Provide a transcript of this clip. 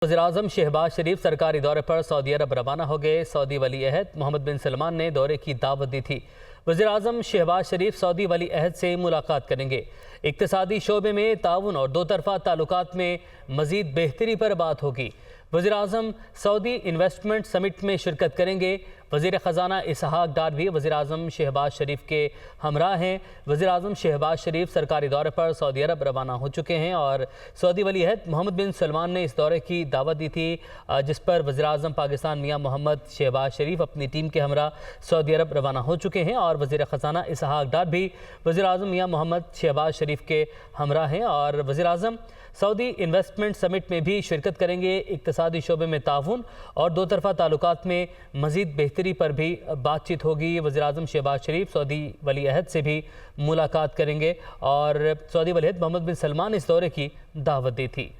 वज़ीर-ए-आज़म शहबाज शरीफ सरकारी दौरे पर सऊदी अरब रवाना हो गए। सऊदी वली अहद मोहम्मद बिन सलमान ने दौरे की दावत दी थी। वज़ीर-ए-आज़म शहबाज शरीफ सऊदी वली अहद से मुलाकात करेंगे। इक़्तिसादी शोबे में ताउन और दो तरफ़ा ताल्लुकात में मज़ीद बेहतरी पर बात होगी। वज़ीर-ए-आज़म सऊदी इन्वेस्टमेंट समिट में शिरकत करेंगे। वज़ीर ख़जाना इसहाक डार भी वज़ीर-ए-आज़म शहबाज शरीफ के हमराह हैं। वज़ीर-ए-आज़म शहबाज शरीफ सरकारी दौरे पर सऊदी अरब रवाना हो चुके हैं और सऊदी वली अहद मोहम्मद बिन सलमान ने इस दौरे की दावत दी थी, जिस पर वज़ीर-ए-आज़म पाकिस्तान मियाँ मोहम्मद शहबाज शरीफ अपनी टीम के हमरा सऊदी अरब रवाना हो चुके हैं और वज़ीर ख़जाना इसहाक डार भी वज़ीर-ए-आज़म मियाँ मोहम्मद शहबाज शरीफ के हमराह हैं और वज़ीर-ए-आज़म सऊदी इन्वेस्टमेंट समिट में भी शिरकत करेंगे। इक़्तिसादी शोबे में ताउन और दो तरफ़ा ताल्लुकात में मज़ीद बेहतरी पर भी बातचीत होगी। वज़ीर-ए-आज़म शहबाज शरीफ सऊदी वली अहद से भी मुलाकात करेंगे और सऊदी वली अहद मोहम्मद बिन सलमान इस दौरे की दावत दी थी।